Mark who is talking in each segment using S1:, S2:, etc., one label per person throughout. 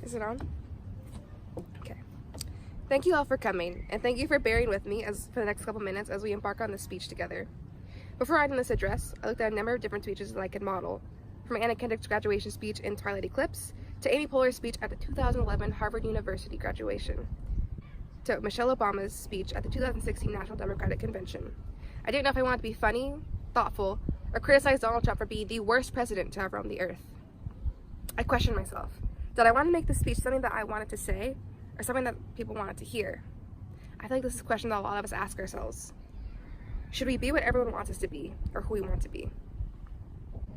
S1: Is it on? Okay. Thank you all for coming, and thank you for bearing with me for the next couple minutes as we embark on this speech together. Before writing this address, I looked at a number of different speeches that I could model, from Anna Kendrick's graduation speech in Twilight Eclipse, to Amy Poehler's speech at the 2011 Harvard University graduation, to Michelle Obama's speech at the 2016 National Democratic Convention. I didn't know if I wanted to be funny, thoughtful, or criticize Donald Trump for being the worst president to ever roam the earth. I questioned myself. Did I want to make this speech something that I wanted to say, or something that people wanted to hear? I feel like this is a question that a lot of us ask ourselves. Should we be what everyone wants us to be, or who we want to be?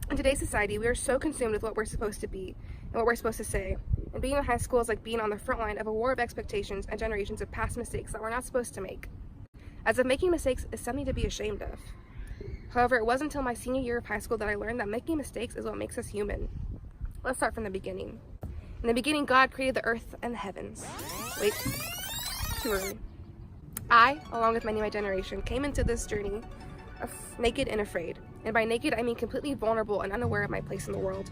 S1: In today's society, we are so consumed with what we're supposed to be and what we're supposed to say, and being in high school is like being on the front line of a war of expectations and generations of past mistakes that we're not supposed to make, as if making mistakes is something to be ashamed of. However, it wasn't until my senior year of high school that I learned that making mistakes is what makes us human. Let's start from the beginning. In the beginning, God created the earth and the heavens. Wait, too early. I, along with many of my generation, came into this journey naked and afraid. And by naked, I mean completely vulnerable and unaware of my place in the world.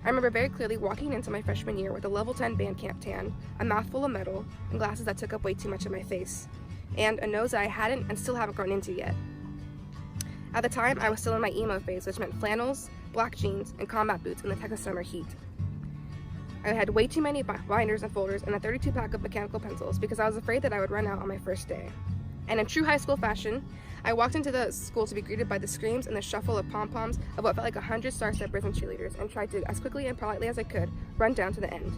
S1: I remember very clearly walking into my freshman year with a level 10 band camp tan, a mouthful of metal, and glasses that took up way too much of my face, and a nose that I hadn't and still haven't grown into yet. At the time, I was still in my emo phase, which meant flannels, black jeans, and combat boots in the Texas summer heat. I had way too many binders and folders and a 32-pack of mechanical pencils because I was afraid that I would run out on my first day. And in true high school fashion, I walked into the school to be greeted by the screams and the shuffle of pom-poms of what felt like 100 Star Steppers and cheerleaders, and tried to, as quickly and politely as I could, run down to the end.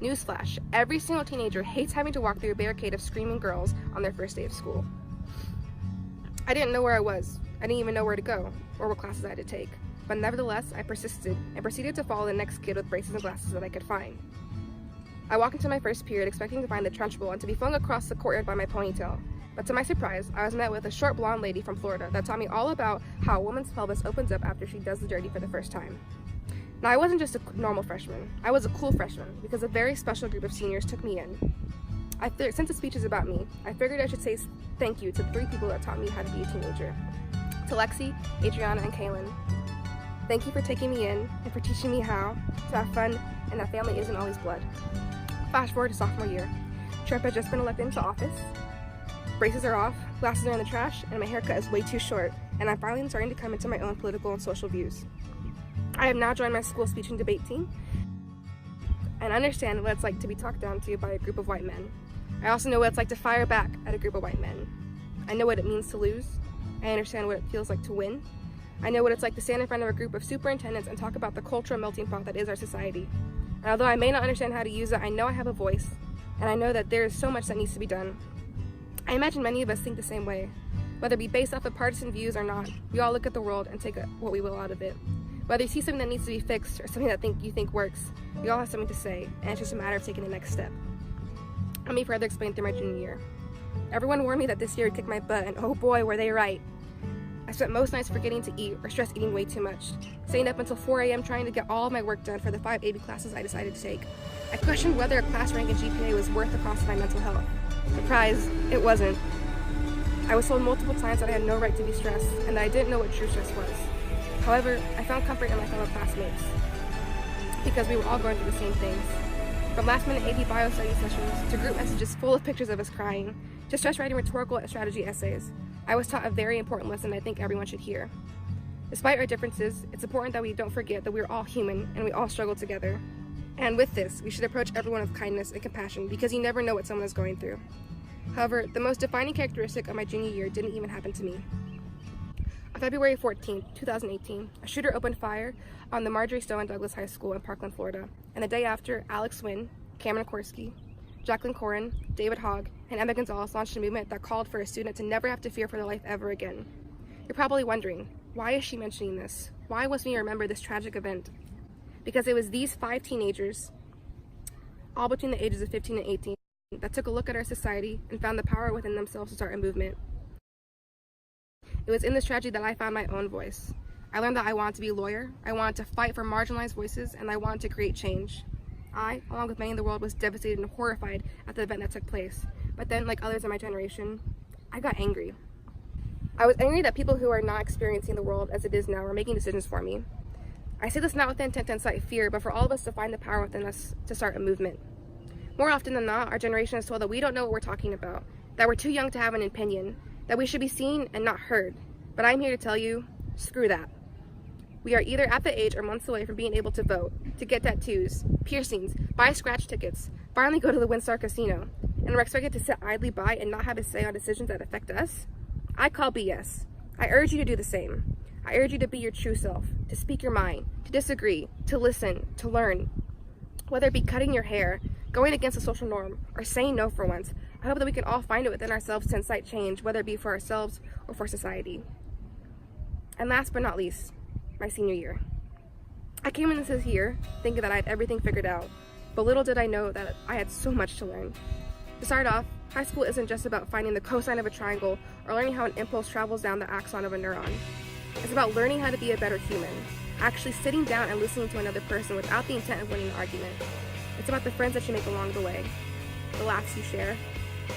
S1: Newsflash, every single teenager hates having to walk through a barricade of screaming girls on their first day of school. I didn't know where I was. I didn't even know where to go, or what classes I had to take. But nevertheless, I persisted and proceeded to follow the next kid with braces and glasses that I could find. I walked into my first period expecting to find the Trunchbull and to be flung across the courtyard by my ponytail. But to my surprise, I was met with a short blonde lady from Florida that taught me all about how a woman's pelvis opens up after she does the dirty for the first time. Now, I wasn't just a normal freshman. I was a cool freshman because a very special group of seniors took me in. Since the speech is about me, I figured I should say thank you to the 3 people that taught me how to be a teenager. To Lexi, Adriana, and Kaylin. Thank you for taking me in and for teaching me how to have fun and that family isn't always blood. Flash forward to sophomore year. Trump had just been elected into office. Braces are off, glasses are in the trash, and my haircut is way too short, and I'm finally starting to come into my own political and social views. I have now joined my school speech and debate team and understand what it's like to be talked down to by a group of white men. I also know what it's like to fire back at a group of white men. I know what it means to lose. I understand what it feels like to win. I know what it's like to stand in front of a group of superintendents and talk about the cultural melting pot that is our society. And although I may not understand how to use it, I know I have a voice, and I know that there is so much that needs to be done. I imagine many of us think the same way. Whether it be based off of partisan views or not, we all look at the world and take what we will out of it. Whether you see something that needs to be fixed or something that you think works, we all have something to say, and it's just a matter of taking the next step. Let me further explain through my junior year. Everyone warned me that this year would kick my butt, and oh boy, were they right. I spent most nights forgetting to eat or stress eating way too much, staying up until 4 a.m. trying to get all of my work done for the 5 AP classes I decided to take. I questioned whether a class rank and GPA was worth the cost of my mental health. Surprise, it wasn't. I was told multiple times that I had no right to be stressed and that I didn't know what true stress was. However, I found comfort in my fellow classmates because we were all going through the same things. From last-minute AP bio study sessions to group messages full of pictures of us crying, to stress writing rhetorical and strategy essays, I was taught a very important lesson I think everyone should hear. Despite our differences, it's important that we don't forget that we are all human and we all struggle together. And with this, we should approach everyone with kindness and compassion because you never know what someone is going through. However, the most defining characteristic of my junior year didn't even happen to me. On February 14, 2018, a shooter opened fire on the Marjorie Stoneman Douglas High School in Parkland, Florida, and the day after, Alex Wynn, Cameron Korsky, Jacqueline Corin, David Hogg, and Emma Gonzalez launched a movement that called for a student to never have to fear for their life ever again. You're probably wondering, why is she mentioning this? Why must we remember this tragic event? Because it was these 5 teenagers, all between the ages of 15 and 18, that took a look at our society and found the power within themselves to start a movement. It was in this tragedy that I found my own voice. I learned that I wanted to be a lawyer, I wanted to fight for marginalized voices, and I wanted to create change. I, along with many in the world, was devastated and horrified at the event that took place. But then, like others in my generation, I got angry. I was angry that people who are not experiencing the world as it is now were making decisions for me. I say this not with the intent to incite fear, but for all of us to find the power within us to start a movement. More often than not, our generation is told that we don't know what we're talking about, that we're too young to have an opinion, that we should be seen and not heard. But I'm here to tell you, screw that. We are either at the age or months away from being able to vote, to get tattoos, piercings, buy scratch tickets, finally go to the Windstar Casino, and we're expected to sit idly by and not have a say on decisions that affect us. I call BS. I urge you to do the same. I urge you to be your true self, to speak your mind, to disagree, to listen, to learn. Whether it be cutting your hair, going against a social norm, or saying no for once, I hope that we can all find it within ourselves to incite change, whether it be for ourselves or for society. And last but not least, my senior year. I came into this year thinking that I had everything figured out, but little did I know that I had so much to learn. To start off, high school isn't just about finding the cosine of a triangle or learning how an impulse travels down the axon of a neuron. It's about learning how to be a better human, actually sitting down and listening to another person without the intent of winning an argument. It's about the friends that you make along the way, the laughs you share,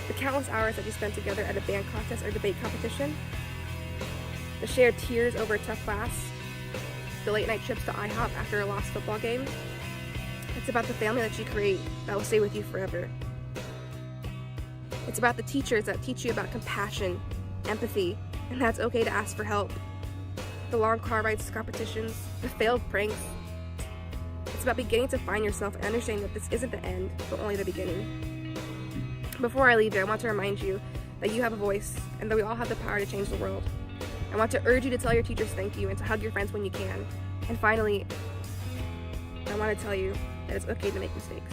S1: the countless hours that you spend together at a band contest or debate competition, the shared tears over a tough class, the late night trips to IHOP after a lost football game. It's about the family that you create that will stay with you forever. It's about the teachers that teach you about compassion, empathy, and that's okay to ask for help. The long car rides to competitions, the failed pranks. It's about beginning to find yourself and understanding that this isn't the end, but only the beginning. Before I leave you, I want to remind you that you have a voice and that we all have the power to change the world. I want to urge you to tell your teachers thank you and to hug your friends when you can. And finally, I want to tell you that it's okay to make mistakes.